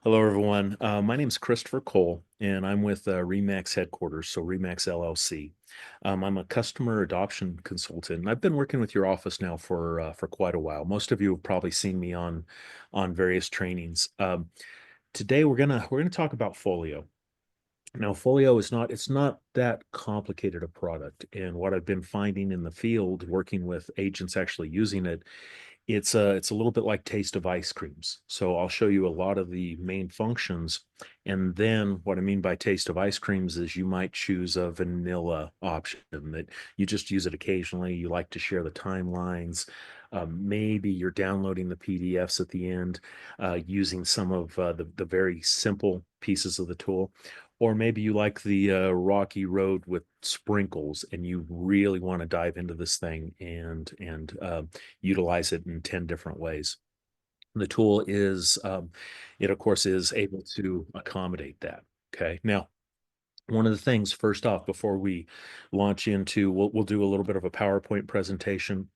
Hello, everyone. My name is Christopher Cole, and I'm with Remax headquarters, so Remax LLC. I'm a customer adoption consultant, and I've been working with your office now for quite a while. Most of you have probably seen me on various trainings. Today, we're gonna talk about Folio. Now, Folio is not it's not that complicated a product, and what I've been finding in the field, working with agents actually using it, it's a little bit like taste of ice creams. So I'll show you a lot of the main functions. And then what I mean by taste of ice creams is you might choose a vanilla option that you just use it occasionally. You like to share the timelines. Maybe you're downloading the PDFs at the end, using some of the very simple pieces of the tool. Or maybe you like the rocky road with sprinkles and you really want to dive into this thing and utilize it in 10 different ways. The tool is, it of course is able to accommodate that. Okay. Now, one of the things, first off, before we launch into, we'll do a little bit of a PowerPoint presentation,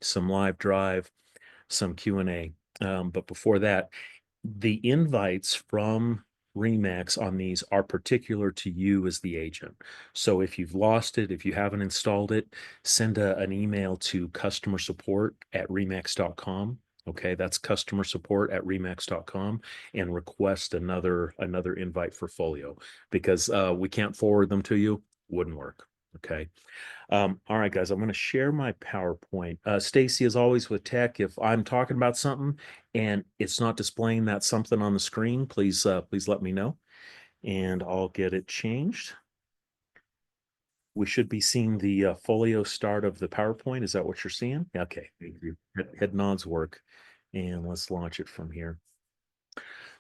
some live drive, some Q&A. But before that, the invites from Remax on these are particular to you as the agent. So if you've lost it, if you haven't installed it, send an email to customer support at remax.com. Okay, that's customer support at remax.com and request another invite for Folio because we can't forward them to you. Wouldn't work. Okay. All right, guys, I'm going to share my PowerPoint. Stacy, as always with tech, if I'm talking about something and it's not displaying that something on the screen, please let me know and I'll get it changed. We should be seeing the folio start of the PowerPoint. Is that what you're seeing? Yeah, okay, thank you. Head nods work. And let's launch it from here.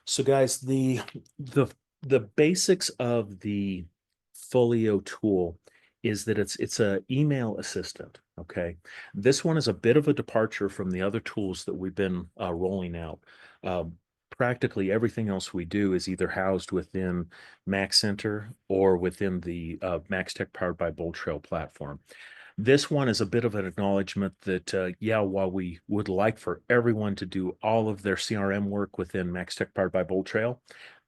So guys, the the basics of the Folio tool is that it's a email assistant. Okay, this one is a bit of a departure from the other tools that we've been rolling out. Um, Practically everything else we do is either housed within Max Center or within the Max Tech powered by Bold Trail platform. This one is a bit of an acknowledgement that, yeah, while we would like for everyone to do all of their CRM work within Max Tech powered by Bold Trail,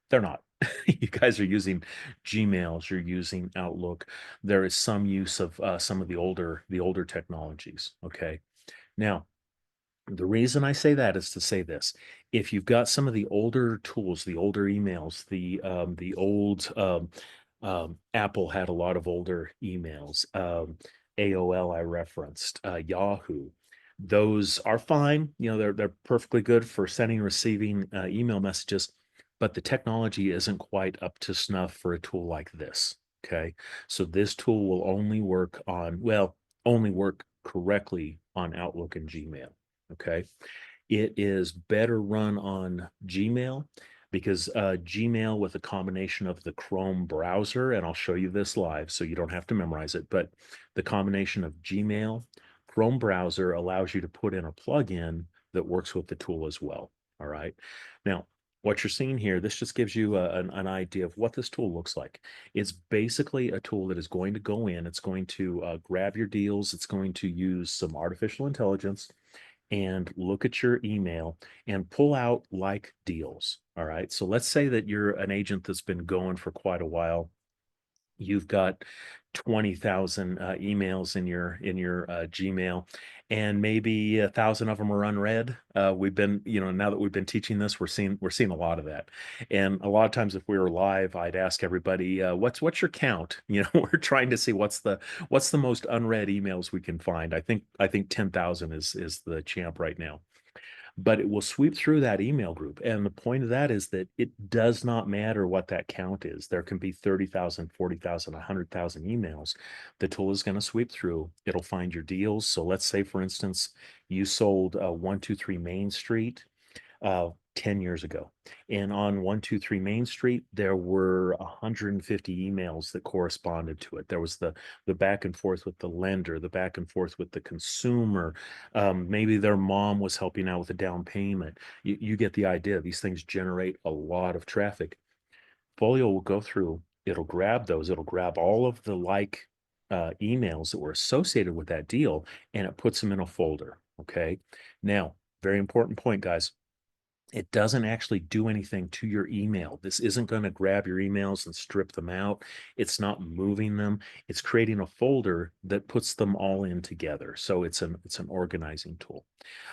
they're not. You guys are using Gmails, you're using Outlook. There is some use of some of the older technologies. Okay. Now, the reason I say that is to say this: if you've got some of the older tools, the older emails, the old Apple had a lot of older emails. AOL I referenced, Yahoo. Those are fine. You know, they're perfectly good for sending and receiving email messages, but the technology isn't quite up to snuff for a tool like this. Okay, so this tool will only work on, well, only work correctly on Outlook and Gmail. Okay. It is better run on Gmail because Gmail with a combination of the Chrome browser, and I'll show you this live so you don't have to memorize it, but the combination of Gmail, Chrome browser allows you to put in a plugin that works with the tool as well. All right. Now, what you're seeing here, this just gives you an idea of what this tool looks like. It's basically a tool that is going to go in, it's going to grab your deals, it's going to use some artificial intelligence and look at your email and pull out like deals. All right. So let's say that you're an agent that's been going for quite a while. You've got 20,000 emails in your Gmail, and maybe 1,000 of them are unread. We've been, now that we've been teaching this, we're seeing a lot of that. And a lot of times if we were live, I'd ask everybody, what's your count? We're trying to see what's the most unread emails we can find. I think 10,000 is the champ right now, but it will sweep through that email group. And the point of that is that it does not matter what that count is. There can be 30,000, 40,000, 100,000 emails. The tool is going to sweep through. It'll find your deals. So let's say, for instance, you sold 123 Main Street 10 years ago. And on 123 Main Street, there were 150 emails that corresponded to it. There was the back and forth with the lender, the back and forth with the consumer. Maybe their mom was helping out with a down payment. You get the idea. These things generate a lot of traffic. Folio will go through, it'll grab those, it'll grab all of the emails that were associated with that deal, and it puts them in a folder. Okay. Now, very important point, guys. It doesn't actually do anything to your email. This isn't going to grab your emails and strip them out. It's not moving them. It's creating a folder that puts them all in together. So it's an organizing tool.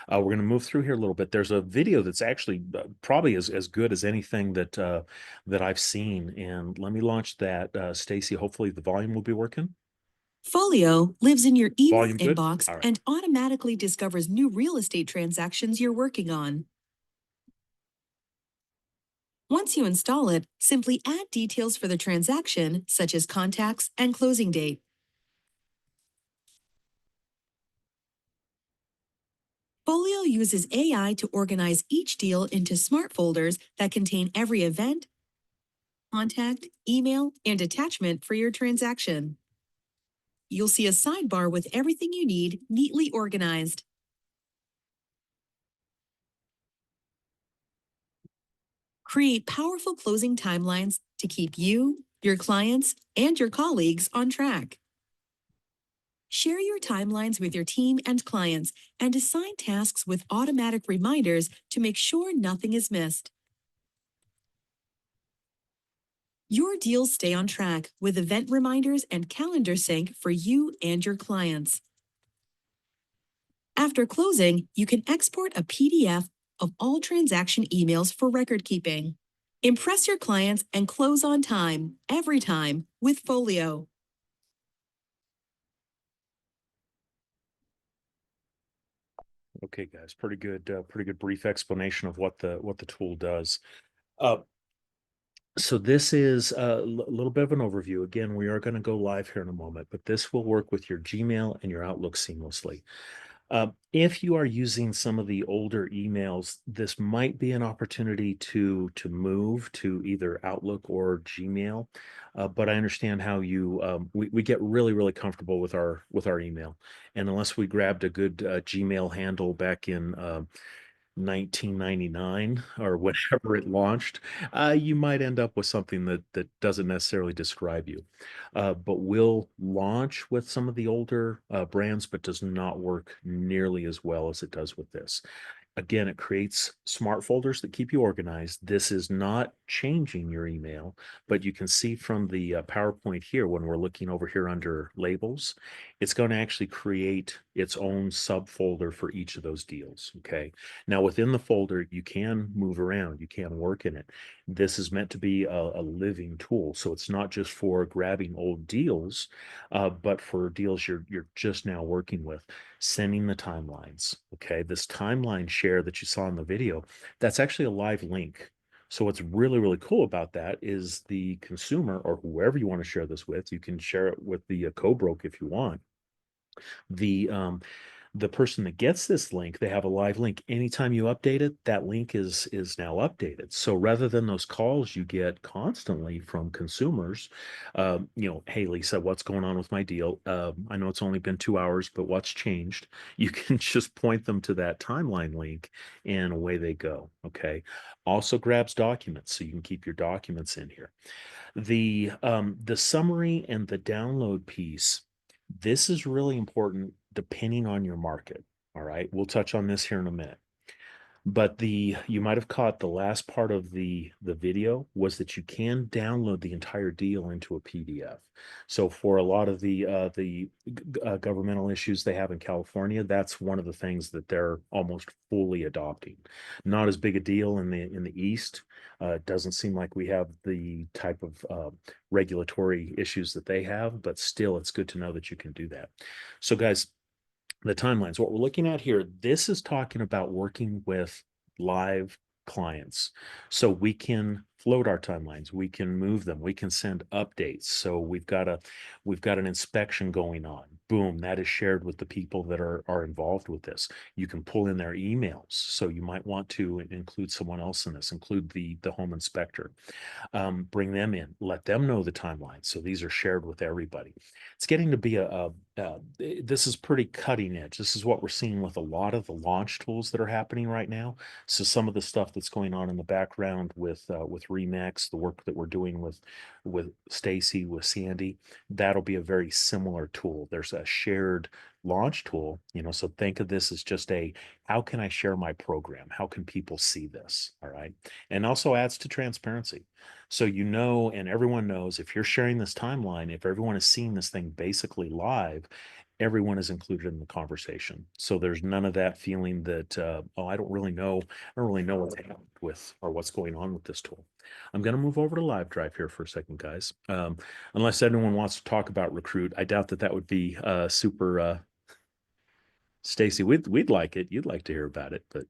We're going to move through here a little bit. There's a video that's actually probably as good as anything that I've seen. And let me launch that, Stacy. Hopefully the volume will be working. Folio lives in your email Volume good. inbox All right. and automatically discovers new real estate transactions you're working on. Once you install it, simply add details for the transaction, such as contacts and closing date. Folio uses AI to organize each deal into smart folders that contain every event, contact, email, and attachment for your transaction. You'll see a sidebar with everything you need neatly organized. Create powerful closing timelines to keep you, your clients, and your colleagues on track. Share your timelines with your team and clients and assign tasks with automatic reminders to make sure nothing is missed. Your deals stay on track with event reminders and calendar sync for you and your clients. After closing, you can export a PDF of all transaction emails for record keeping. Impress your clients and close on time, every time, with Folio. Okay, guys, pretty good brief explanation of what the tool does. Uh, so this is a little bit of an overview. Again, we are going to go live here in a moment, but this will work with your Gmail and your Outlook seamlessly. If you are using some of the older emails, this might be an opportunity to move to either Outlook or Gmail. But I understand how we get really comfortable with our email, and unless we grabbed a good Gmail handle back in 1999 or whenever it launched, you might end up with something that doesn't necessarily describe you. But will launch with some of the older brands, but does not work nearly as well as it does with this. Again, it creates smart folders that keep you organized. This is not changing your email, but you can see from the PowerPoint here, when we're looking over here under labels, it's going to actually create its own subfolder for each of those deals. Okay. Now, within the folder, you can move around, you can work in it. This is meant to be a living tool. So it's not just for grabbing old deals, but for deals you're just now working with, sending the timelines. Okay, this timeline share that you saw in the video, that's actually a live link. So what's really cool about that is the consumer or whoever you want to share this with, you can share it with the co-broke if you want. The person that gets this link, they have a live link. Anytime you update it, that link is now updated. So rather than those calls you get constantly from consumers, hey Lisa, what's going on with my deal? I know it's only been 2 hours, but what's changed? You can just point them to that timeline link, and away they go. Okay. Also grabs documents, so you can keep your documents in here. The summary and the download piece, this is really important depending on your market. All right. We'll touch on this here in a minute. But you might have caught the last part of the video was that you can download the entire deal into a PDF. So for a lot of the governmental issues they have in California, that's one of the things that they're almost fully adopting. Not as big a deal in the East. It doesn't seem like we have the type of regulatory issues that they have, but still, it's good to know that you can do that. So, guys, the timelines, what we're looking at here, this is talking about working with live clients. So we can float our timelines, we can move them, we can send updates. So we've got an inspection going on. Boom, that is shared with the people that are involved with this. You can pull in their emails. So you might want to include someone else in this, include the home inspector. Bring them in, let them know the timeline. So these are shared with everybody. It's getting to be this is pretty cutting edge. This is what we're seeing with a lot of the launch tools that are happening right now. So some of the stuff that's going on in the background with with Remax, the work that we're doing with Stacy, with Sandy, that'll be a very similar tool. There's a shared launch tool, so think of this as just a how can I share my program? How can people see this? All right. And also adds to transparency. So and everyone knows if you're sharing this timeline, if everyone is seeing this thing basically live, everyone is included in the conversation. So there's none of that feeling that, oh, I don't really know what's happened with or what's going on with this tool. I'm going to move over to Live Drive here for a second, guys. Unless anyone wants to talk about Recruit, I doubt that would be super. Stacy, we'd like it. You'd like to hear about it, but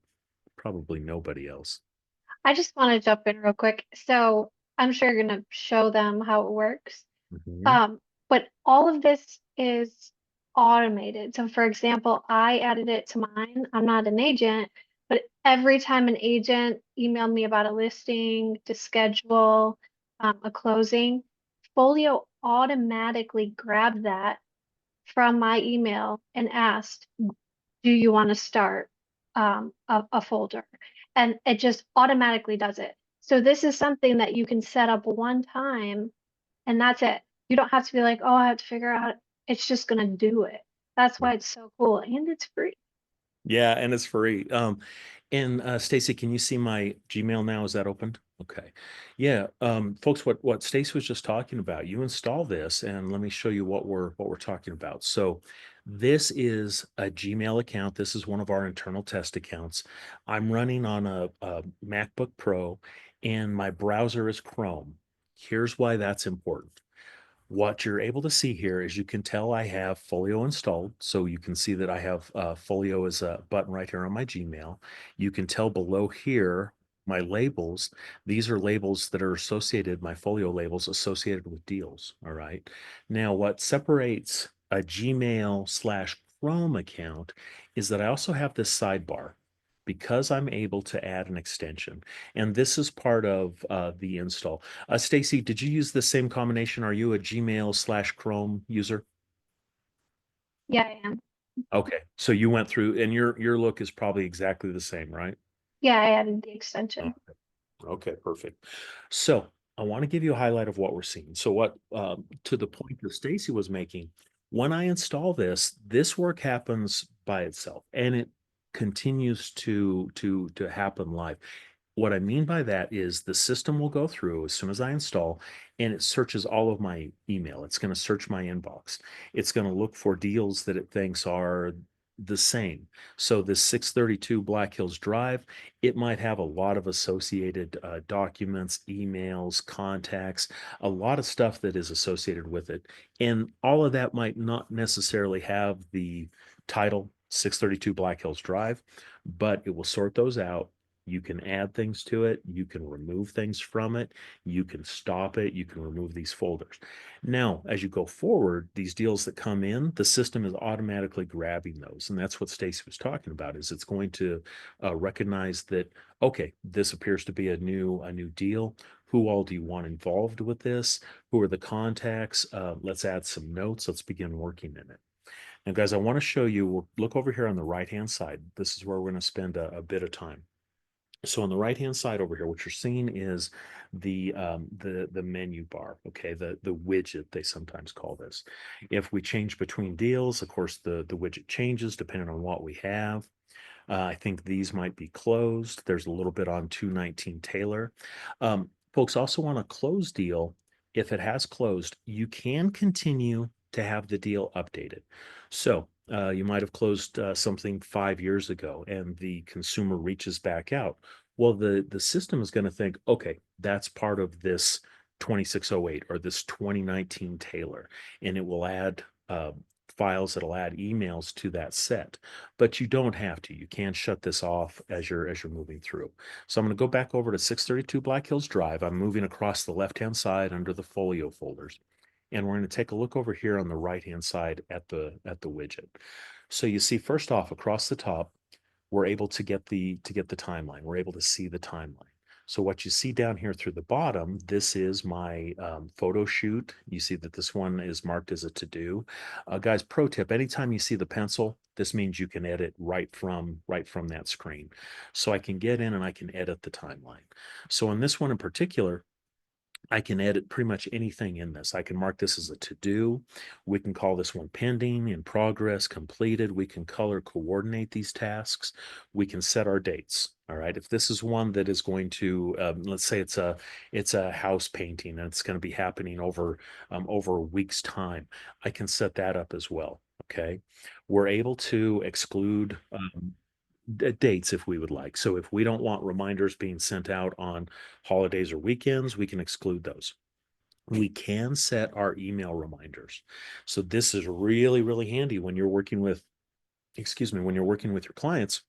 probably nobody else. I just want to jump in real quick. So I'm sure you're going to show them how it works. Mhm. Um, but all of this is automated. So for example, I added it to mine. I'm not an agent, but every time an agent emailed me about a listing to schedule a closing, Folio automatically grabbed that from my email and asked, do you want to start a folder? And it just automatically does it. So this is something that you can set up one time and that's it. You don't have to be like, oh, I have to figure out. It's just going to do it. That's why it's so cool and it's free. Yeah, and it's free. And Stacy, can you see my Gmail now? Is that opened? Okay. Yeah, folks, what Stacy was just talking about, you install this, and let me show you what we're talking about. So this is a Gmail account. This is one of our internal test accounts. I'm running on a MacBook Pro, and my browser is Chrome. Here's why that's important. What you're able to see here is you can tell I have Folio installed. So you can see that I have Folio as a button right here on my Gmail. You can tell below here my labels. These are labels that are associated, my Folio labels associated with deals. All right. Now, what separates a Gmail/Chrome account is that I also have this sidebar because I'm able to add an extension. And this is part of the install. Stacy, did you use the same combination? Are you a Gmail/Chrome user? Yeah, I am. Okay, so you went through, and your look is probably exactly the same, right? Yeah, I added the extension. Okay, okay, perfect. So I want to give you a highlight of what we're seeing. So what, to the point that Stacy was making, when I install this work happens by itself, and it continues to happen live. What I mean by that is the system will go through as soon as I install and it searches all of my email. It's going to search my inbox. It's going to look for deals that it thinks are the same. So this 632 Black Hills Drive, it might have a lot of associated documents, emails, contacts, a lot of stuff that is associated with it. And all of that might not necessarily have the title 632 Black Hills Drive, but it will sort those out. You can add things to it. You can remove things from it. You can stop it. You can remove these folders. Now, as you go forward, these deals that come in, the system is automatically grabbing those. And that's what Stacy was talking about, is it's going to recognize that, okay, this appears to be a new deal. Who all do you want involved with this? Who are the contacts? Let's add some notes. Let's begin working in it. Now, guys, I want to show you, look over here on the right-hand side. This is where we're going to spend a bit of time. So on the right-hand side over here, what you're seeing is the menu bar, okay, the widget they sometimes call this. If we change between deals, of course, the widget changes depending on what we have. I think these might be closed. There's a little bit on 219 Taylor. Folks also want a closed deal. If it has closed, you can continue to have the deal updated. So you might have closed something 5 years ago and the consumer reaches back out. Well, the system is going to think, okay, that's part of this 2608 or this 2019 Taylor, and it will add files that'll add emails to that set, but you don't have to. You can shut this off as you're moving through. So I'm going to go back over to 632 Black Hills Drive. I'm moving across the left-hand side under the folio folders. And we're going to take a look over here on the right-hand side at the widget. So you see, first off, across the top, we're able to get the timeline. We're able to see the timeline. So what you see down here through the bottom, this is my photo shoot. You see that this one is marked as a to-do. Guys, pro tip, anytime you see the pencil, this means you can edit right from that screen. So I can get in and I can edit the timeline. So in this one in particular, I can edit pretty much anything in this. I can mark this as a to-do. We can call this one pending, in progress, completed. We can color coordinate these tasks. We can set our dates. All right. If this is one that is going to, let's say it's a house painting and it's going to be happening over a week's time, I can set that up as well. Okay. We're able to exclude dates if we would like. So if we don't want reminders being sent out on holidays or weekends, we can exclude those. We can set our email reminders. So this is really, really handy when you're working with, excuse me, when you're working with your clients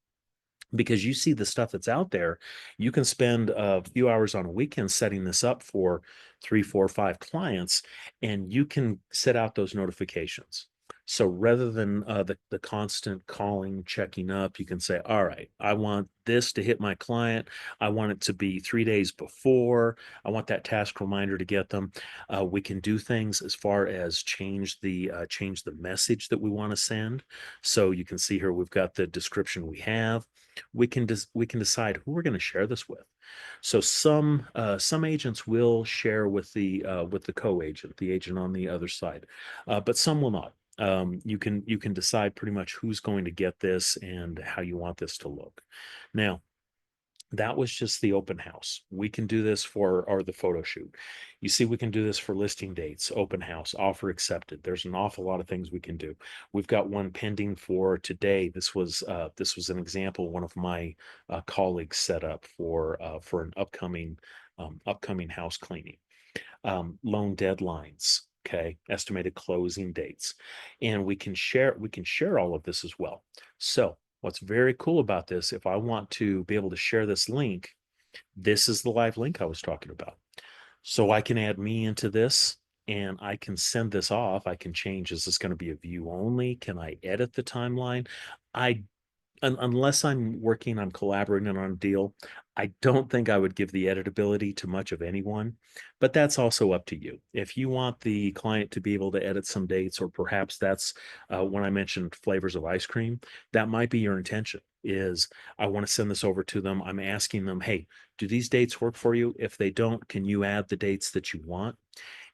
because you see the stuff that's out there. You can spend a few hours on a weekend setting this up for 3, 4, 5 clients, and you can set out those notifications. So rather than the constant calling, checking up, you can say, all right, I want this to hit my client. I want it to be 3 days before. I want that task reminder to get them. We can do things as far as change the message that we want to send. So you can see here we've got the description we have. We can decide who we're going to share this with. So some agents will share with the co-agent, the agent on the other side, but some will not. You can decide pretty much who's going to get this and how you want this to look. Now, that was just the open house. We can do this for or the photo shoot. You see, we can do this for listing dates, open house, offer accepted. There's an awful lot of things we can do. We've got one pending for today. This was an example one of my colleagues set up for an upcoming house cleaning. Loan deadlines, okay, estimated closing dates, and we can share all of this as well. So what's very cool about this, if I want to be able to share this link, this is the live link I was talking about. So I can add me into this and I can send this off. I can change, is this going to be a view only? Can I edit the timeline? I unless I'm collaborating on a deal, I don't think I would give the editability to much of anyone, but that's also up to you. If you want the client to be able to edit some dates, or perhaps that's when I mentioned flavors of ice cream, that might be your intention is I want to send this over to them. I'm asking them, hey, do these dates work for you? If they don't, can you add the dates that you want?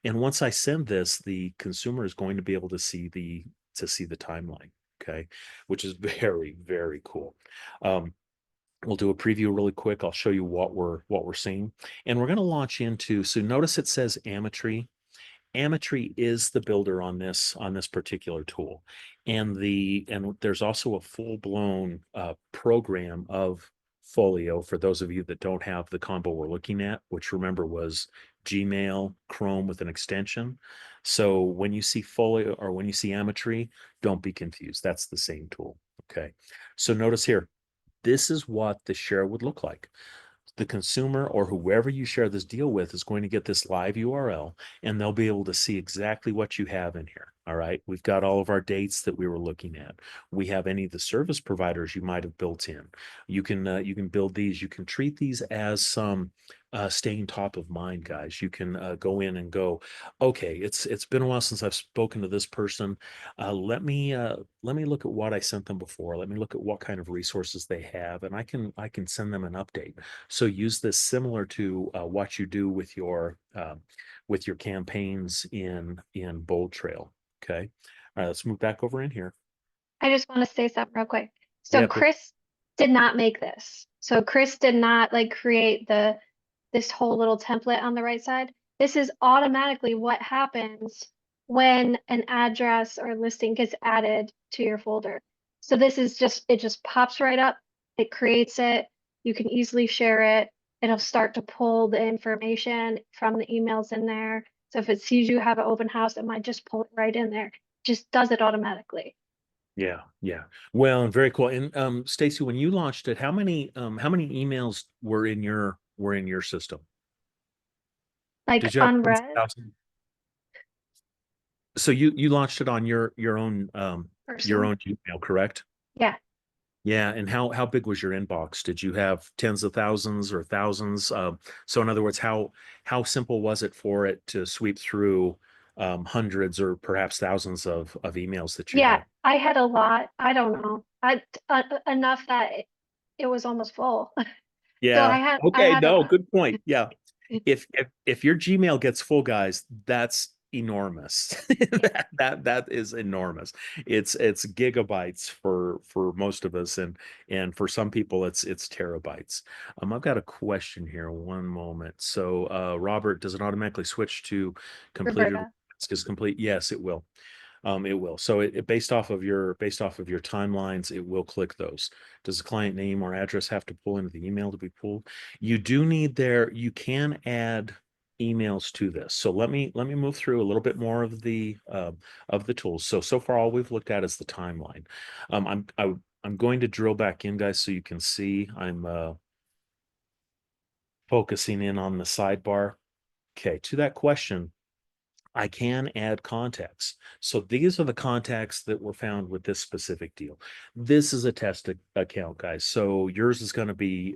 And once I send this, the consumer is going to be able to see the timeline. Okay, which is very, very cool. Um, we'll do a preview really quick. I'll show you what we're seeing, and we're going to launch into. So notice it says Ametry. Ametry is the builder on this particular tool, and there's also a full-blown program of Folio for those of you that don't have the combo we're looking at, which remember was Gmail, Chrome with an extension. So when you see Folio or when you see Ametry, don't be confused. That's the same tool. Okay. So notice here, this is what the share would look like. The consumer or whoever you share this deal with is going to get this live URL and they'll be able to see exactly what you have in here. All right. We've got all of our dates that we were looking at. We have any of the service providers you might have built in. You can build these. You can treat these as some staying top of mind, guys. You can go in and go, okay, it's been a while since I've spoken to this person. Let me look at what I sent them before. Let me look at what kind of resources they have, and I can send them an update. So use this similar to what you do with your campaigns in Bold Trail. Okay. All right, let's move back over in here. I just want to say something real quick. So Yeah, cool. Chris did not make this. So Chris did not like create this whole little template on the right side. This is automatically what happens when an address or listing gets added to your folder. So this is just, it just pops right up. It creates it. You can easily share it. It'll start to pull the information from the emails in there. So if it sees you have an open house, it might just pull it right in there. Just does it automatically. Yeah, yeah. Well, and very cool. And Stacy, when you launched it, how many emails were in your system? Like Did you have tens of unread thousands? So you launched it on your own personal. Gmail, correct? Yeah. Yeah, and how big was your inbox? Did you have tens of thousands or thousands? So in other words, how simple was it for it to sweep through hundreds or perhaps thousands of emails that you Yeah, had? I had a lot. I don't know. Enough that it was almost full. So Yeah. I Okay. had No, a good point. Yeah. If your Gmail gets full, guys, that's enormous. yeah, That is enormous. It's gigabytes for most of us, and for some people, it's terabytes. I've got a question here. One moment. So, Robert, does it automatically switch to completed? Roberta. Is complete? Yes, it will. It will. So it based off of your timelines, it will click those. Does the client name or address have to pull into the email to be pulled? You do need there, you can add emails to this. So let me move through a little bit more of the tools. So far all we've looked at is the timeline. I'm going to drill back in, guys, so you can see I'm focusing in on the sidebar. Okay, to that question, I can add contacts. So these are the contacts that were found with this specific deal. This is a test account, guys. So yours is going to be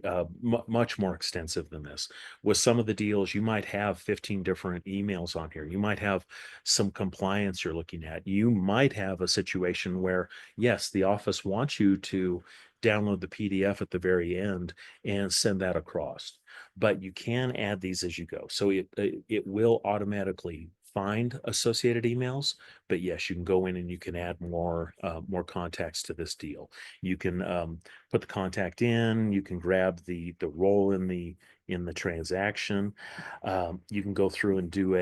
much more extensive than this. With some of the deals, you might have 15 different emails on here. You might have some compliance you're looking at. You might have a situation where, yes, the office wants you to download the PDF at the very end and send that across, but you can add these as you go. So it will automatically find associated emails, but yes, you can go in and you can add more contacts to this deal. You can put the contact in. You can grab the role in the transaction. You can go through and do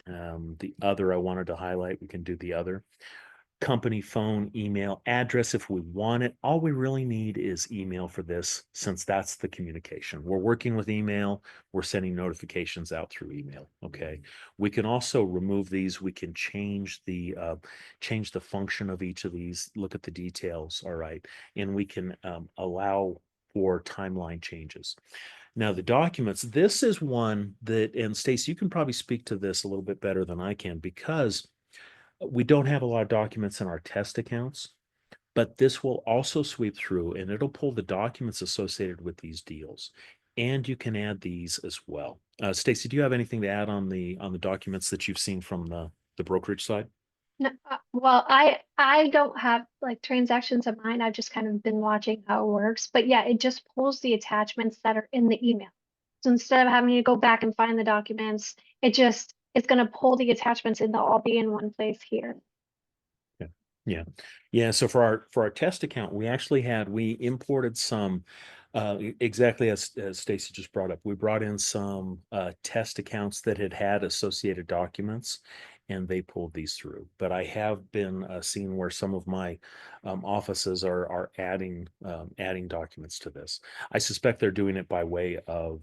the other I wanted to highlight. We can do the other company phone, email, address if we want it. All we really need is email for this, since that's the communication. We're working with email, we're sending notifications out through email. Okay. We can also remove these. We can change the function of each of these, look at the details. All right. And we can allow for timeline changes. Now, the documents, this is one that, and Stacy, you can probably speak to this a little bit better than I can, because we don't have a lot of documents in our test accounts, but this will also sweep through and it'll pull the documents associated with these deals. And you can add these as well. Stacy, do you have anything to add on the documents that you've seen from the brokerage side? No, well, I don't have like transactions of mine. I've just kind of been watching how it works. But yeah, it just pulls the attachments that are in the email. So instead of having to go back and find the documents, it's going to pull the attachments and they'll all be in one place here. Yeah. Yeah. Yeah. So for our test account, we imported some exactly as Stacy just brought up. We brought in some test accounts that had associated documents, and they pulled these through. But I have been seeing where some of my offices are adding documents to this. I suspect they're doing it by way of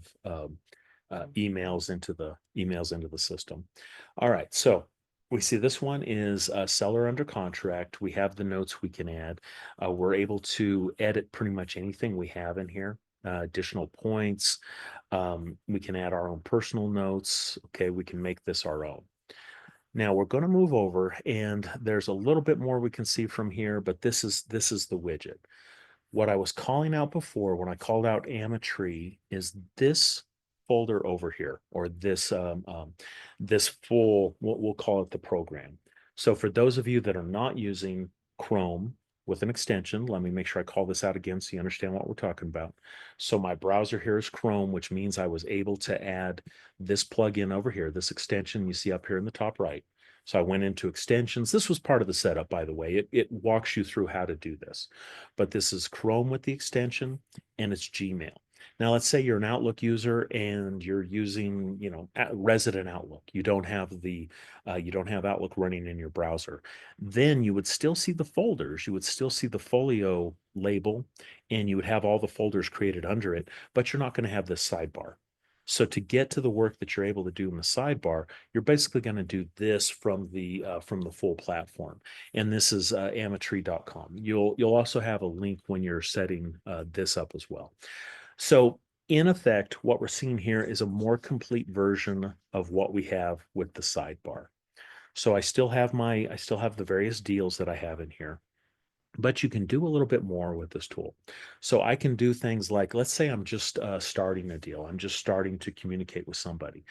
emails into the system. All right. So we see this one is a seller under contract. We have the notes we can add. We're able to edit pretty much anything we have in here. Additional points. We can add our own personal notes. Okay, we can make this our own. Now we're going to move over, and there's a little bit more we can see from here, but this is the widget. What I was calling out before when I called out Ametree is this folder over here, or this full, what we'll call it, the program. So for those of you that are not using Chrome with an extension, let me make sure I call this out again so you understand what we're talking about. So my browser here is Chrome, which means I was able to add this plugin over here, this extension you see up here in the top right. So I went into extensions. This was part of the setup, by the way. It walks you through how to do this. But this is Chrome with the extension, and it's Gmail. Now, let's say you're an Outlook user and you're using, resident Outlook. You don't have Outlook running in your browser. Then you would still see the folders. You would still see the Folio label, and you would have all the folders created under it, but you're not going to have this sidebar. So to get to the work that you're able to do in the sidebar, you're basically going to do this from the full platform. And this is ametree.com. You'll also have a link when you're setting this up as well. So in effect, what we're seeing here is a more complete version of what we have with the sidebar. So I still have the various deals that I have in here. But you can do a little bit more with this tool. So I can do things like, let's say I'm just starting a deal. I'm just starting to communicate with somebody.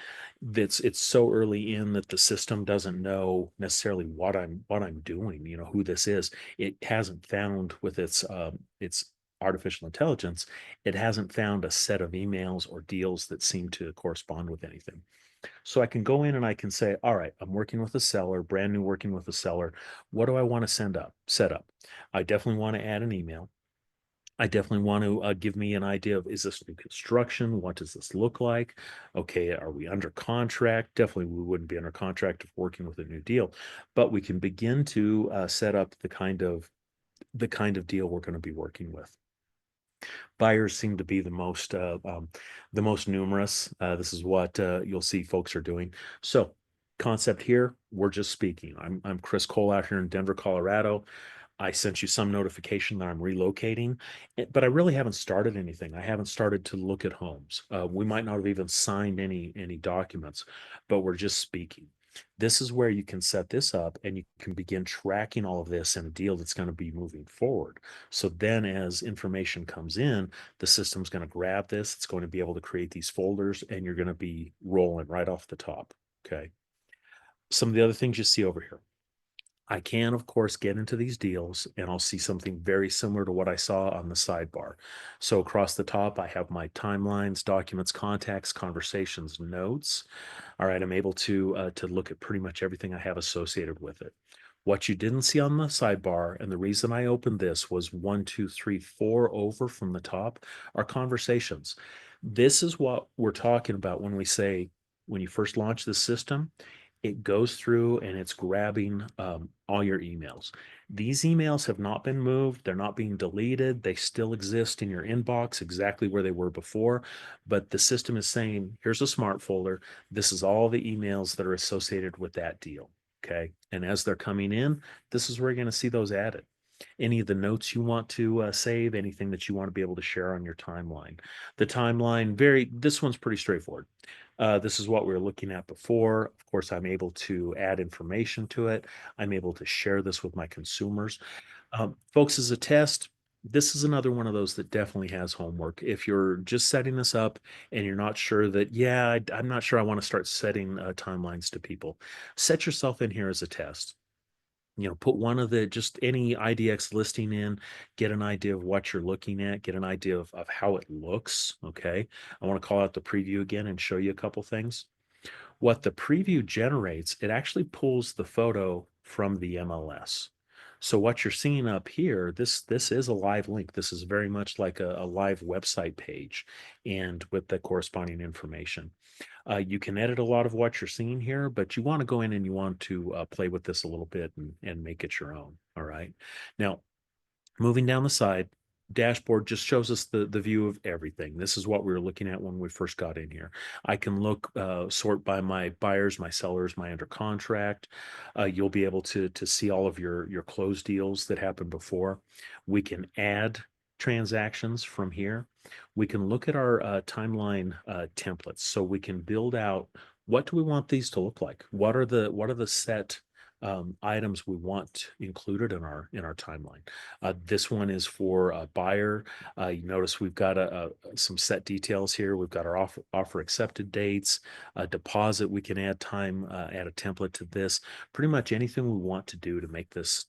It's so early in that the system doesn't know necessarily what I'm doing. You know who this is. It hasn't found with its artificial intelligence. It hasn't found a set of emails or deals that seem to correspond with anything. So I can go in and I can say, all right, I'm working with a seller, brand new working with a seller. What do I want to set up? I definitely want to add an email. I definitely want to give me an idea of, is this new construction? What does this look like? Okay, are we under contract? Definitely, we wouldn't be under contract if working with a new deal, but we can begin to set up the kind of deal we're going to be working with. Buyers seem to be the most numerous. This is what you'll see folks are doing. So, concept here, we're just speaking. I'm Chris Cole out here in Denver, Colorado. I sent you some notification that I'm relocating, but I really haven't started anything. I haven't started to look at homes. We might not have even signed any documents, but we're just speaking. This is where you can set this up and you can begin tracking all of this in a deal that's going to be moving forward. So then as information comes in, the system's going to grab this, it's going to be able to create these folders, and you're going to be rolling right off the top. Okay. Some of the other things you see over here. I can, of course, get into these deals and I'll see something very similar to what I saw on the sidebar. So across the top, I have my timelines, documents, contacts, conversations, notes. All right, I'm able to look at pretty much everything I have associated with it. What you didn't see on the sidebar, and the reason I opened this was one, two, three, four over from the top are conversations. This is what we're talking about when we say when you first launch the system, it goes through and it's grabbing all your emails. These emails have not been moved, they're not being deleted, they still exist in your inbox exactly where they were before. But the system is saying, here's a smart folder. This is all the emails that are associated with that deal. Okay. And as they're coming in, this is where you're going to see those added. Any of the notes you want to save, anything that you want to be able to share on your timeline. The timeline, this one's pretty straightforward. This is what we were looking at before. Of course, I'm able to add information to it. I'm able to share this with my consumers. Folks, as a test, this is another one of those that definitely has homework. If you're just setting this up and you're not sure that, yeah, I'm not sure I want to start setting timelines to people, set yourself in here as a test. Put one of the just any IDX listing in, get an idea of what you're looking at, get an idea of how it looks. Okay. I want to call out the preview again and show you a couple things. What the preview generates, it actually pulls the photo from the MLS. So what you're seeing up here, this is a live link. This is very much like a live website page and with the corresponding information. You can edit a lot of what you're seeing here, but you want to go in and you want to play with this a little bit and make it your own. All right. Now, moving down the side, dashboard just shows us the view of everything. This is what we were looking at when we first got in here. I can sort by my buyers, my sellers, my under contract. You'll be able to see all of your closed deals that happened before. We can add transactions from here. We can look at our timeline templates, so we can build out what do we want these to look like. What are the set items we want included in our timeline. This one is for a buyer. You notice we've got some set details here. We've got our offer accepted dates, a deposit. We can add add a template to this. Pretty much anything we want to do to make this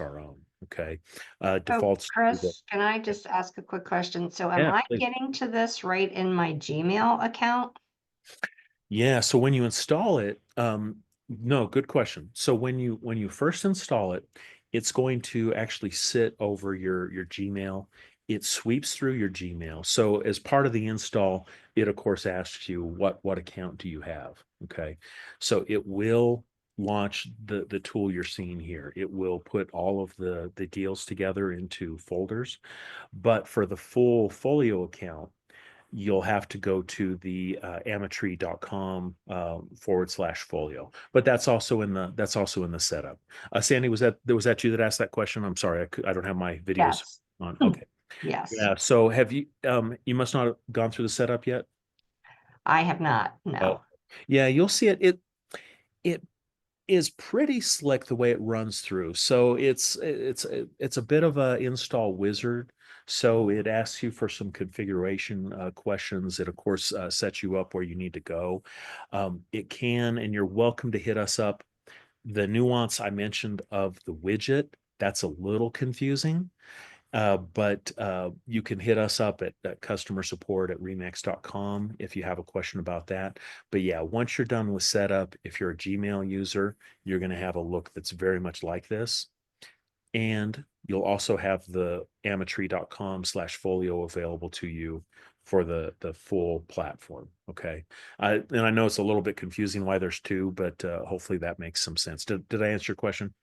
our own. Okay. So, Defaults to the Chris, can I just ask a quick question? So, am yeah, I please. getting to this right in my Gmail account? Yeah, so when you install it, no, good question. So when you first install it, it's going to actually sit over your Gmail. It sweeps through your Gmail. So as part of the install, it of course asks you what account do you have? Okay. So it will launch the tool you're seeing here. It will put all of the deals together into folders. But for the full Folio account, you'll have to go to the ametree.com /folio. But that's also in the setup. Sandy, was that you that asked that question? I'm sorry, I don't have my videos Yes. on. Hmm. Okay. Yes. Yeah. So have you must not have gone through the setup yet? I have not. Oh, No. yeah, you'll see it. It is pretty slick the way it runs through. So it's a bit of a install wizard. So it asks you for some configuration questions. It of course sets you up where you need to go. It can, and you're welcome to hit us up. The nuance I mentioned of the widget, that's a little confusing. But you can hit us up at customer support at remax.com if you have a question about that. But yeah, once you're done with setup, if you're a Gmail user, you're going to have a look that's very much like this. And you'll also have the ametree.com/folio available to you for the full platform. Okay. And I know it's a little bit confusing why there's two, but hopefully that makes some sense. Did I answer your question?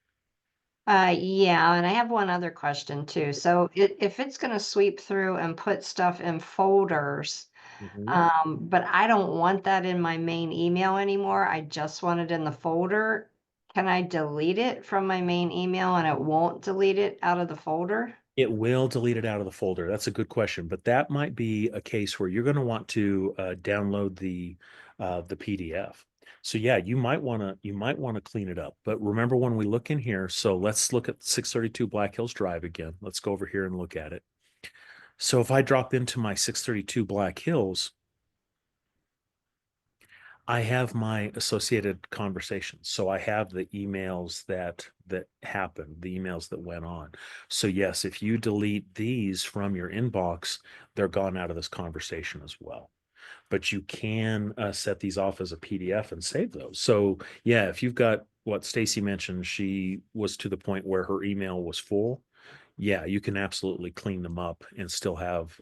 Yeah, and I have one other question too. So if it's going to sweep through and put stuff in folders, Mhm. but I don't want that in my main email anymore. I just want it in the folder. Can I delete it from my main email and it won't delete it out of the folder? It will delete it out of the folder. That's a good question, but that might be a case where you're going to want to download the PDF. So yeah, you might want to clean it up. But remember when we look in here, so let's look at 632 Black Hills Drive again. Let's go over here and look at it. So if I drop into my 632 Black Hills, I have my associated conversations. So I have the emails that happened, the emails that went on. So yes, if you delete these from your inbox, they're gone out of this conversation as well. But you can set these off as a PDF and save those. So yeah, if you've got what Stacy mentioned, she was to the point where her email was full. Yeah, you can absolutely clean them up and still have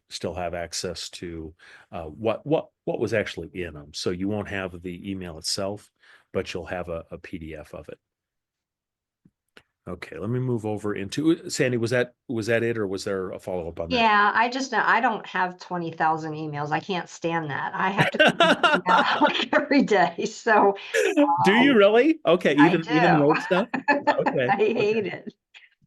access to what was actually in them. So you won't have the email itself, but you'll have a PDF of it. Okay, let me move over into Sandy. Was that it, or was there a follow up on that? Yeah, I just know I don't have 20,000 emails. I can't stand that. I have to clean my email like every day. So Do you um, really? Okay, I even the old do. stuff. Okay, I okay. hate it.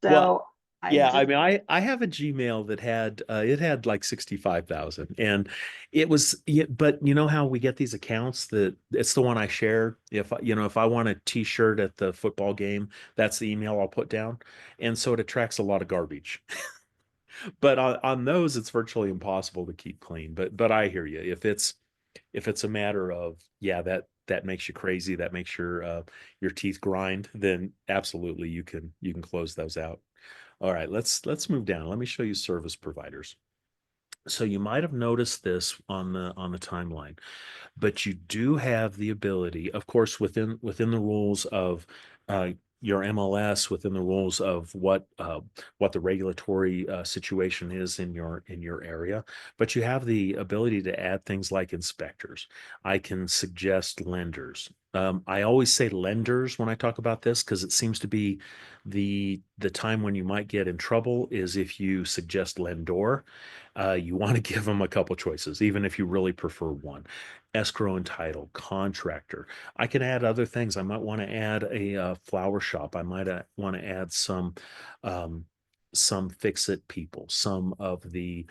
Well, So I yeah, I just mean, I have a Gmail that had it had like 65,000, and it was yeah, but you know how we get these accounts that it's the one I share. If I want a T-shirt at the football game, that's the email I'll put down, and so it attracts a lot of garbage. But on those, it's virtually impossible to keep clean. But I hear you. If it's a matter of yeah, that makes you crazy, that makes your teeth grind, then absolutely you can close those out. All right, let's move down. Let me show you service providers. So you might have noticed this on the timeline, but you do have the ability, of course, within the rules of uh, your MLS, within the rules of what the regulatory situation is in your area. But you have the ability to add things like inspectors. I can suggest lenders. I always say lenders when I talk about this because it seems to be the time when you might get in trouble is if you suggest lendor. You want to give them a couple choices, even if you really prefer one. Escrow and title, contractor. I can add other things. I might want to add a flower shop. I might want to add some fix-it people, some of the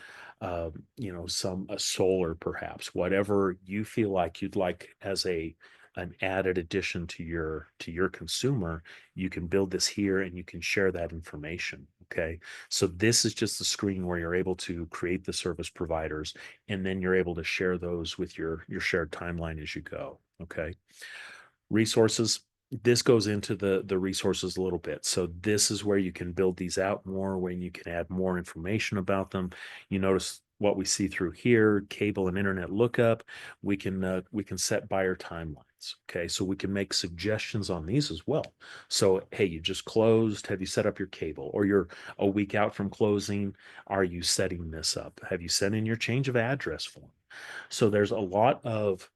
some a solar perhaps, whatever you feel like you'd like as an added addition to your consumer. You can build this here and you can share that information. Okay. So this is just the screen where you're able to create the service providers, and then you're able to share those with your shared timeline as you go. Okay. Resources. This goes into the resources a little bit. So this is where you can build these out more, when you can add more information about them. You notice what we see through here: cable and internet lookup. We can set buyer timelines. Okay, so we can make suggestions on these as well. So hey, you just closed. Have you set up your cable? Or you're a week out from closing. Are you setting this up? Have you sent in your change of address form? So there's a lot of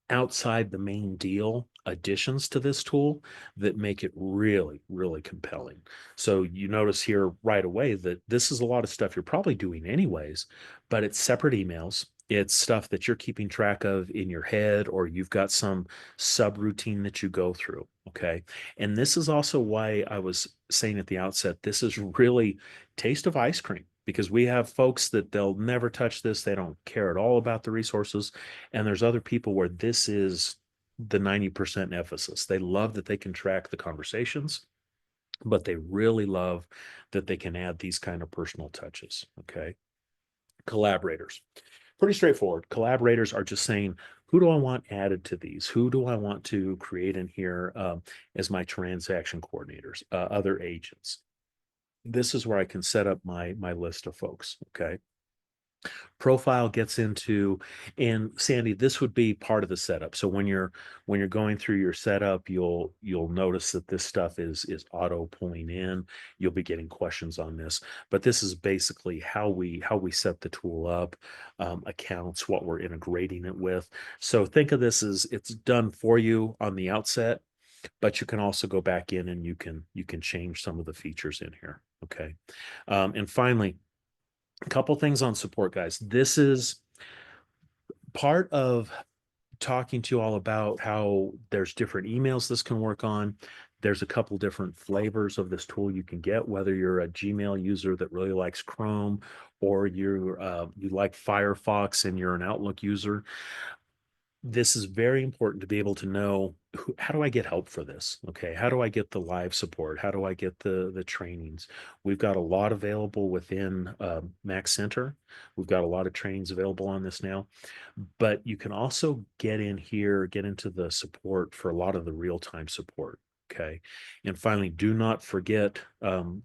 outside the main deal additions to this tool that make it really, really compelling. So you notice here right away that this is a lot of stuff you're probably doing anyways, but it's separate emails. It's stuff that you're keeping track of in your head, or you've got some subroutine that you go through. Okay. And this is also why I was saying at the outset, this is really taste of ice cream, because we have folks that they'll never touch this. They don't care at all about the resources. And there's other people where this is the 90% emphasis. They love that they can track the conversations, but they really love that they can add these kind of personal touches. Okay. Collaborators. Pretty straightforward. Collaborators are just saying, who do I want added to these? Who do I want to create in here as my transaction coordinators, other agents? This is where I can set up my list of folks. Okay. Profile gets into, and Sandy, this would be part of the setup. So when you're going through your setup, you'll notice that this stuff is auto pulling in. You'll be getting questions on this, but this is basically how we set the tool up, accounts, what we're integrating it with. So think of this as it's done for you on the outset, but you can also go back in and you can change some of the features in here. Okay. And finally, a couple things on support, guys. This is part of talking to you all about how there's different emails this can work on. There's a couple different flavors of this tool you can get, whether you're a Gmail user that really likes Chrome, or you like Firefox and you're an Outlook user. This is very important to be able to know how do I get help for this? Okay, how do I get the live support? How do I get the trainings? We've got a lot available within Mac Center. We've got a lot of trainings available on this now, but you can also get in here, get into the support for a lot of the real-time support. Okay, and finally, do not forget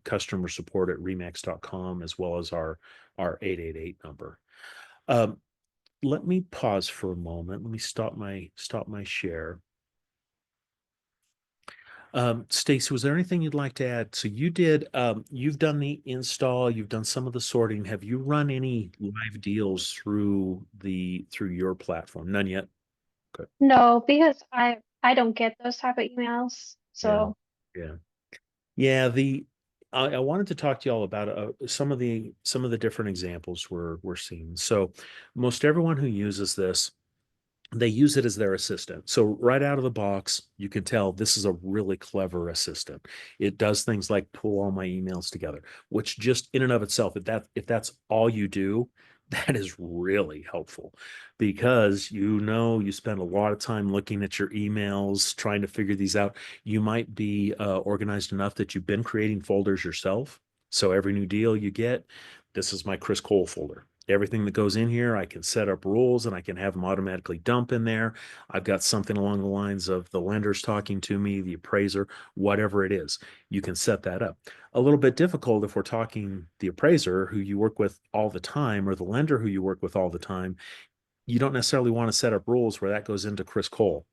customer support at remax.com, as well as our 888 number. Um, Let me pause for a moment. Let me stop my share. Stacy, was there anything you'd like to add? So you've done the install, you've done some of the sorting. Have you run any live deals through your platform? None yet. Okay. No, because I don't get those type of emails. Yeah. So Yeah. Yeah. I wanted to talk to you all about some of the different examples we're seeing. So most everyone who uses this, they use it as their assistant. So right out of the box, you can tell this is a really clever assistant. It does things like pull all my emails together, which just in and of itself, if that's all you do, that is really helpful, because you spend a lot of time looking at your emails, trying to figure these out. You might be organized enough that you've been creating folders yourself. So every new deal you get, this is my Chris Cole folder. Everything that goes in here, I can set up rules and I can have them automatically dump in there. I've got something along the lines of the lender's talking to me, the appraiser, whatever it is. You can set that up. A little bit difficult if we're talking the appraiser who you work with all the time, or the lender who you work with all the time. You don't necessarily want to set up rules where that goes into Chris Cole.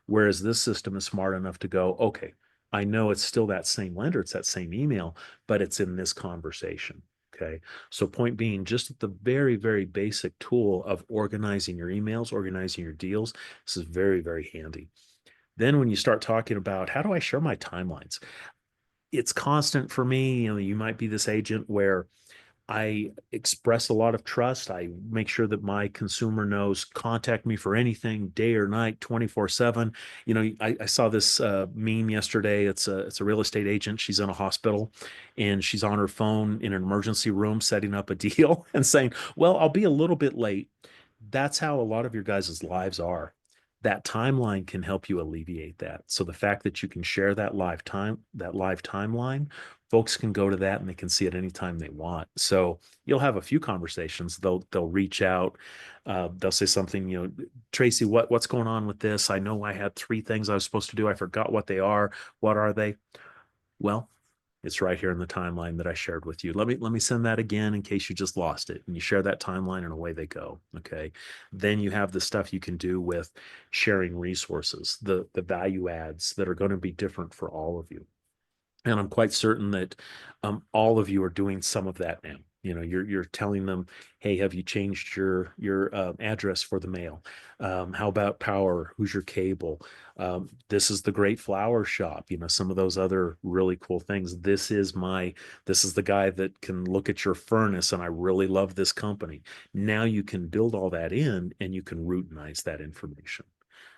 Whereas this system is smart enough to go, okay, I know it's still that same lender, it's that same email, but it's in this conversation. Okay. So, point being, just the very, very basic tool of organizing your emails, organizing your deals, this is very, very handy. Then, when you start talking about how do I share my timelines, it's constant for me. You might be this agent where I express a lot of trust. I make sure that my consumer knows, contact me for anything, day or night, 24/7. I saw this meme yesterday. It's a real estate agent. She's in a hospital and she's on her phone in an emergency room setting up a deal and saying, well, I'll be a little bit late. That's how a lot of your guys' lives are. That timeline can help you alleviate that. So the fact that you can share that live timeline, folks can go to that and they can see it anytime they want. So you'll have a few conversations. They'll reach out. They'll say something, Tracy, what's going on with this? I know I had 3 things I was supposed to do. I forgot what they are. What are they? Well, it's right here in the timeline that I shared with you. Let me send that again in case you just lost it. And you share that timeline and away they go. Okay. Then you have the stuff you can do with sharing resources, the value adds that are going to be different for all of you. And I'm quite certain that all of you are doing some of that now. You're telling them, "Hey, have you changed your address for the mail? How about power? Who's your cable? This is the great flower shop. Some of those other really cool things. This is the guy that can look at your furnace, and I really love this company." Now you can build all that in, and you can routinize that information.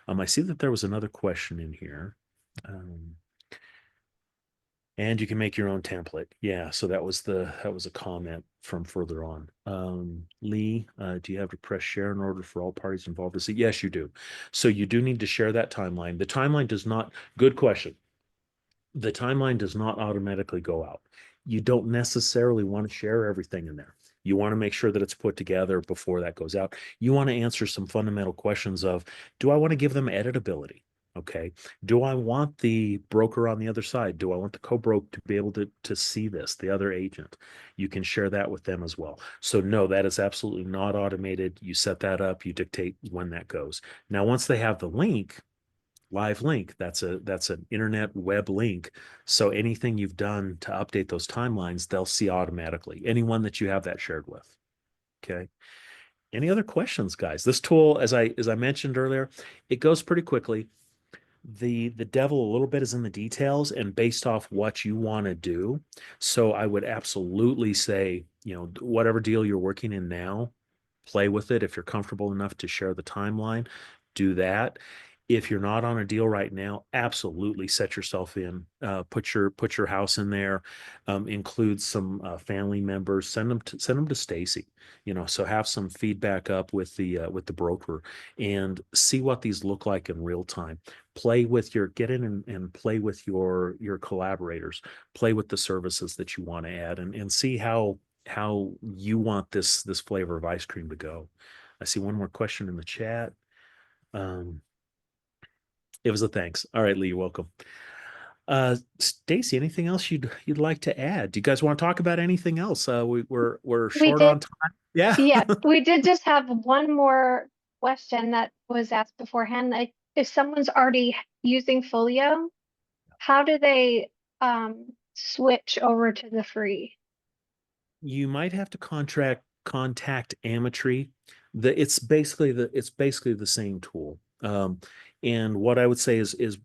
I see that there was another question in here. Um, And you can make your own template. Yeah, so that was a comment from further on. Lee, do you have to press share in order for all parties involved to see? Yes, you do. So you do need to share that timeline. The timeline does not, good question. The timeline does not automatically go out. You don't necessarily want to share everything in there. You want to make sure that it's put together before that goes out. You want to answer some fundamental questions of, do I want to give them editability? Okay. Do I want the broker on the other side? Do I want the co-broke to be able to see this, the other agent? You can share that with them as well. So no, that is absolutely not automated. You set that up, you dictate when that goes. Now, once they have the link, live link, that's an internet web link. So anything you've done to update those timelines, they'll see automatically. Anyone that you have that shared with. Okay. Any other questions, guys? This tool, as I mentioned earlier, it goes pretty quickly. The devil a little bit is in the details and based off what you want to do. So I would absolutely say, whatever deal you're working in now, play with it. If you're comfortable enough to share the timeline, do that. If you're not on a deal right now, absolutely set yourself in. Put your house in there. Include some family members. Send them to Stacy. So have some feedback up with the broker and see what these look like in real time. Get in and play with your collaborators. Play with the services that you want to add and see how you want this flavor of ice cream to go. I see one more question in the chat. Um, it was a thanks. All right, Lee, you're welcome. Stacy, anything else you'd like to add? Do you guys want to talk about anything else? We're We short did, on time. Yeah. yeah, we did just have one more question that was asked beforehand. Like, if someone's already using Folio, how do they switch over to the free? You might have to contact Ametry. It's basically the same tool. And what I would say is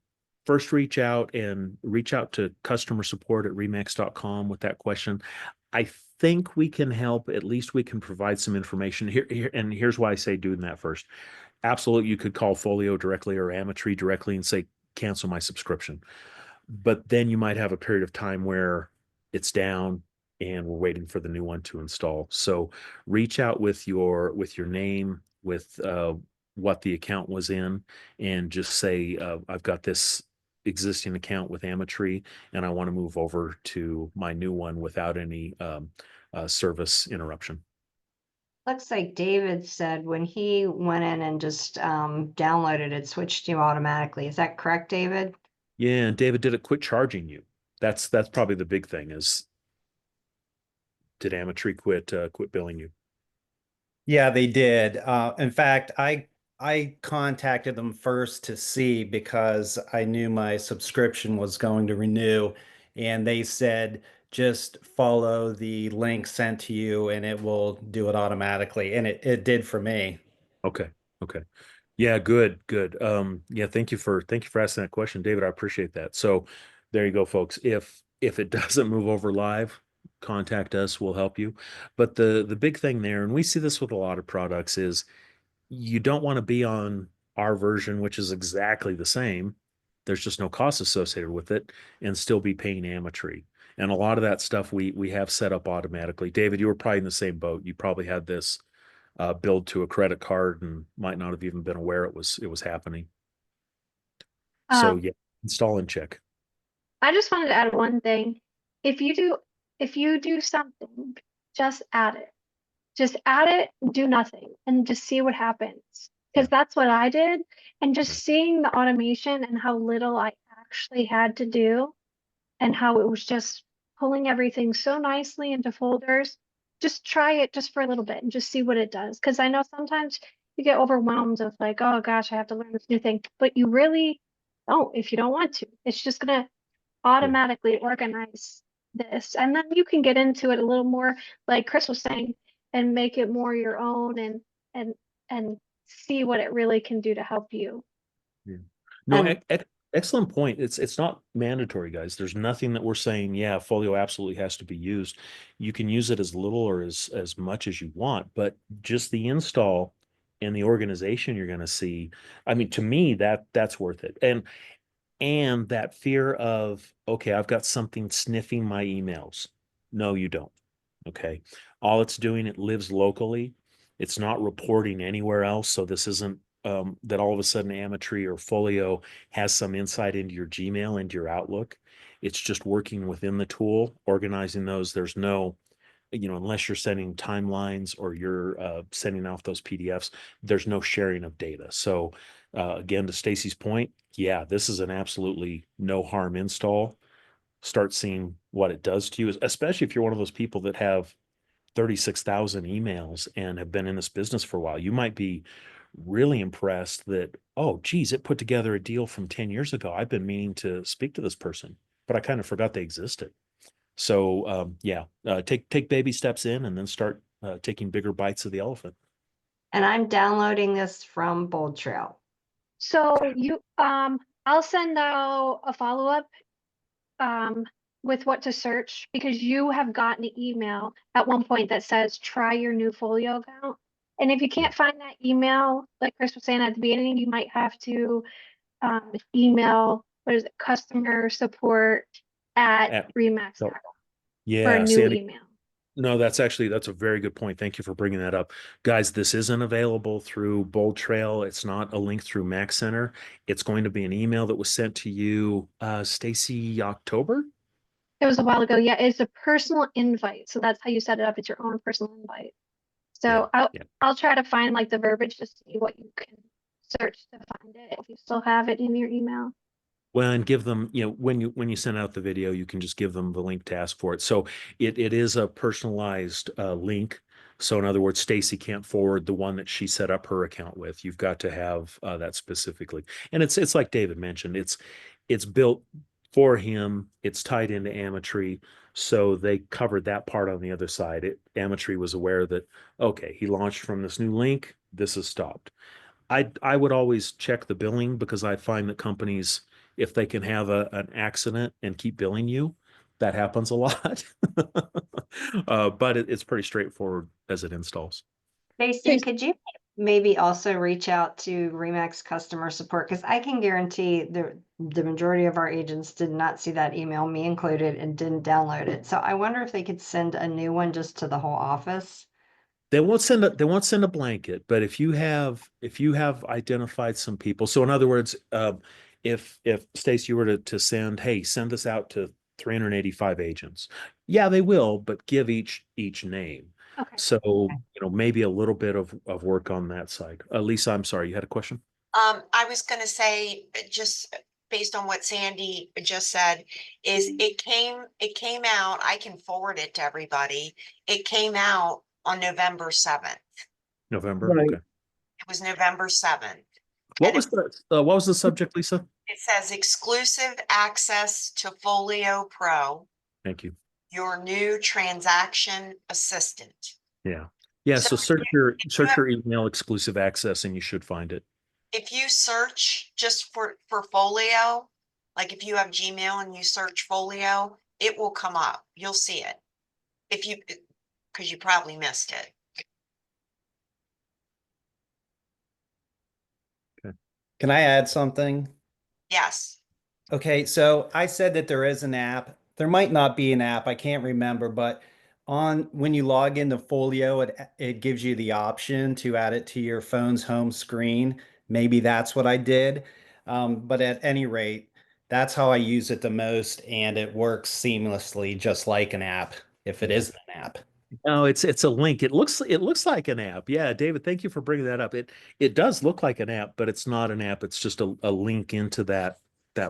first reach out to customer support at remax.com with that question. I think we can help. At least we can provide some information here, and here's why I say doing that first. Absolutely, you could call Folio directly or Ametry directly and say cancel my subscription, but then you might have a period of time where it's down and we're waiting for the new one to install. So reach out with your name, with what the account was in, and just say I've got this existing account with Ametry and I want to move over to my new one without any service interruption. Looks like David said when he went in and just downloaded it, switched to automatically. Is that correct, David? Yeah, and David, did it quit charging you? That's probably the big thing is, did Ametry quit billing you? Yeah, they did. In fact, I contacted them first to see because I knew my subscription was going to renew, and they said just follow the link sent to you and it will do it automatically. And it did for me. Okay. Okay. Yeah, good, good. Yeah, thank you for asking that question, David. I appreciate that. So there you go, folks. If it doesn't move over live, contact us, we'll help you. But the big thing there, and we see this with a lot of products, is you don't want to be on our version, which is exactly the same. There's just no cost associated with it, and still be paying Ametry. And a lot of that stuff we have set up automatically. David, you were probably in the same boat. You probably had this billed to a credit card and might not have even been aware it was happening. So Um, yeah, install and check. I just wanted to add one thing. If you do, if you do something, just add it. Just add it, do nothing, and just see what happens. Yeah, Because that's what I did. And just right. seeing the automation and how little I actually had to do and how it was just pulling everything so nicely into folders. Just try it just for a little bit and just see what it does. Because I know sometimes you get overwhelmed of like, oh gosh, I have to learn this new thing. But you really don't if you don't want to. It's just gonna Yeah. automatically organize this. And then you can get into it a little more, like Chris was saying, and make it more your own and and see what it really can do to help you. Yeah. No, And excellent point. It's not mandatory, guys. There's nothing that we're saying, yeah, Folio absolutely has to be used. You can use it as little or as much as you want, but just the install and the organization you're going to see. I mean, to me, that's worth it. And and that fear of, okay, I've got something sniffing my emails. No, you don't. Okay. All it's doing, it lives locally. It's not reporting anywhere else. So this isn't that all of a sudden Ametree or Folio has some insight into your Gmail, into your Outlook. It's just working within the tool, organizing those. There's no, unless you're sending timelines or you're sending off those PDFs, there's no sharing of data. So again, to Stacy's point, yeah, this is an absolutely no harm install. Start seeing what it does to you, especially if you're one of those people that have 36,000 emails and have been in this business for a while. You might be really impressed that, oh, geez, it put together a deal from 10 years ago. I've been meaning to speak to this person, but I kind of forgot they existed. So yeah, take baby steps in and then start taking bigger bites of the elephant. And I'm downloading this from Bold Trail. So I'll send out a follow-up um, with what to search because you have gotten an email at one point that says try your new Folio account. And if you can't find that email, like Chris was saying at the beginning, you might have to email, what is it, customer support at At, so, Remax.com for a yeah, new Sandy. email. No, that's a very good point. Thank you for bringing that up. Guys, this isn't available through Bold Trail. It's not a link through Mac Center. It's going to be an email that was sent to you, Stacy, October. It was a while ago. Yeah, it's a personal invite. So that's how you set it up. It's your own personal invite. Yeah, So I'll yeah. I'll try to find like the verbiage to see what you can search to find it if you still have it in your email. Well, and give them, when you send out the video, you can just give them the link to ask for it. So it is a personalized link. So in other words, Stacy can't forward the one that she set up her account with. You've got to have that specifically. And it's like David mentioned, it's built for him. It's tied into Ametree. So they covered that part on the other side. Ametree was aware that, okay, he launched from this new link. This has stopped. I would always check the billing because I find that companies, if they can have an accident and keep billing you, that happens a lot. But it's pretty straightforward as it installs. Stacy, could you maybe also reach out to Remax customer support? Because I can guarantee the majority of our agents did not see that email, me included, and didn't download it. So I wonder if they could send a new one just to the whole office. They won't send a blanket, but if you have identified some people, so in other words, if Stacy, you were to send, hey, send this out to 385 agents, yeah, they will, but give each name. Okay. So maybe a little bit of work on that side. Lisa, I'm sorry, you had a question? I was gonna say, just based on what Sandy just said, is it came out, I can forward it to everybody. It came out on November 7th. November. Right. Okay. It was November 7th. What And was what was the subject, Lisa? it says exclusive access to Folio Pro, Thank you. your new transaction assistant. Yeah. Yeah. So So search if your you search have- your email exclusive access and you should find it. if you search just for Folio, like if you have Gmail and you search Folio, it will come up. You'll see it. Because you probably missed it. Can I add something? Yes. Okay, so I said that there is an app. There might not be an app, I can't remember, but when you log into Folio, it gives you the option to add it to your phone's home screen. Maybe that's what I did. But at any rate, that's how I use it the most, and it works seamlessly, just like an app, if it isn't an app. No, it's a link. It looks like an app. Yeah, David, thank you for bringing that up. It does look like an app, but it's not an app. It's just a link into that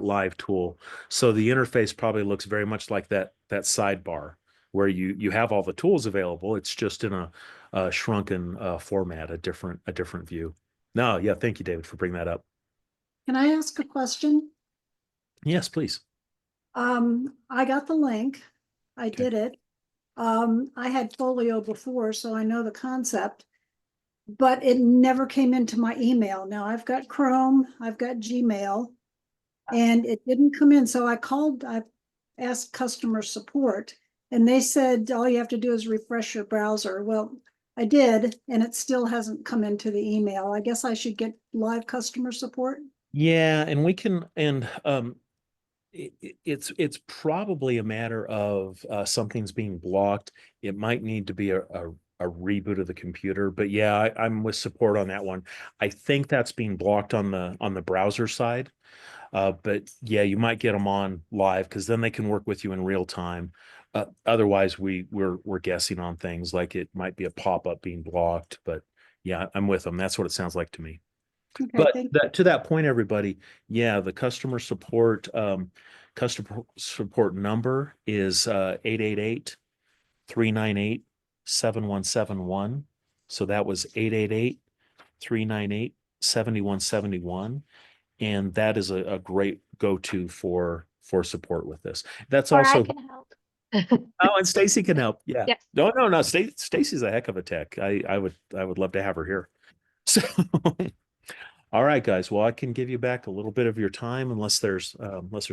live tool. So the interface probably looks very much like that sidebar where you have all the tools available. It's just in a shrunken format, a different view. No, yeah, thank you, David, for bringing that up. Can I ask a question? Yes, please. I got the link. I Okay. did it. I had Folio before, so I know the concept, but it never came into my email. Now I've got Chrome, I've got Gmail, and it didn't come in. So I asked customer support, and they said, all you have to do is refresh your browser. Well, I did, and it still hasn't come into the email. I guess I should get live customer support. Yeah, and we can, and it's probably a matter of something's being blocked. It might need to be a reboot of the computer, but yeah, I'm with support on that one. I think that's being blocked on the browser side. But yeah, you might get them on live because then they can work with you in real time. Otherwise, we're guessing on things like it might be a pop-up being blocked. But yeah, I'm with them. That's what it sounds like to me. Okay, But thank that to that point, everybody, yeah, the customer support number is 888-398-7171. So that was 888-398-7171. And that is a great go-to for support with this. That's Or I also, can help. oh, and Stacy can help. Yeah. Yes. No. Stacy's a heck of a tech. I would love to have her here. So all right, guys. Well, I can give you back a little bit of your time unless there's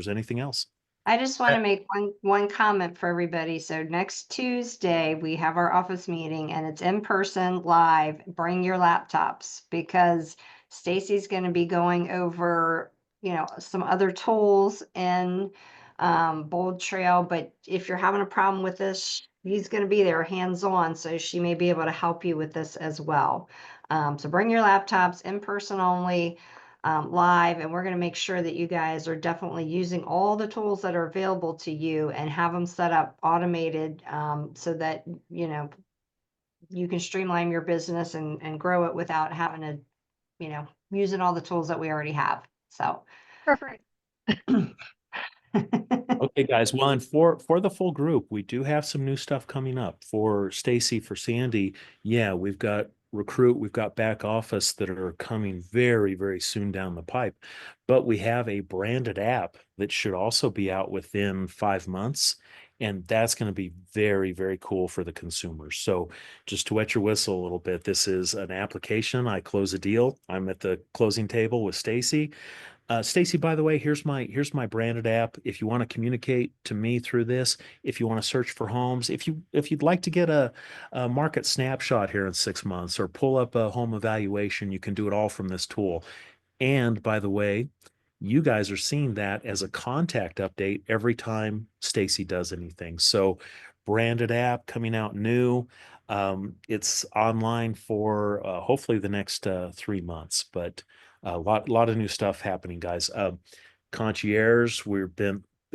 anything else. I just want to make one comment for everybody. So next Tuesday, we have our office meeting and it's in person live. Bring your laptops because Stacy's going to be going over, some other tools in Bold Trail. But if you're having a problem with this, he's going to be there hands-on. So she may be able to help you with this as well. So bring your laptops in person only. Live, and we're going to make sure that you guys are definitely using all the tools that are available to you and have them set up automated so that you can streamline your business and grow it without having to using all the tools that we already have. So Perfect. Okay, guys. Well, and for the full group, we do have some new stuff coming up. For Stacy, for Sandy, yeah, we've got recruit, we've got back office that are coming very, very soon down the pipe. But we have a branded app that should also be out within 5 months. And that's going to be very, very cool for the consumers. So just to wet your whistle a little bit, this is an application. I close a deal. I'm at the closing table with Stacy. Stacy, by the way, here's my branded app. If you want to communicate to me through this, if you want to search for homes, if you'd like to get a market snapshot here in 6 months or pull up a home evaluation, you can do it all from this tool. And by the way, you guys are seeing that as a contact update every time Stacy does anything. So branded app coming out new. It's online for hopefully the next 3 months, but a lot of new stuff happening, guys. Concierge,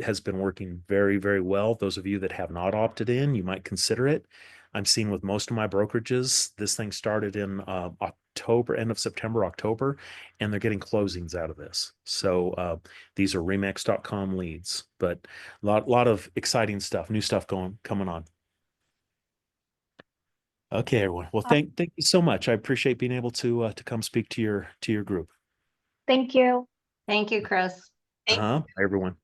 has been working very, very well. Those of you that have not opted in, you might consider it. I'm seeing with most of my brokerages, this thing started in October, end of September, October, and they're getting closings out of this. So these are Remax.com leads, but lot of exciting stuff, new stuff coming on. Okay, everyone. Well, thank you so much. I appreciate being able to come speak to your group. Thank you. Thank you, Chris. Bye, everyone.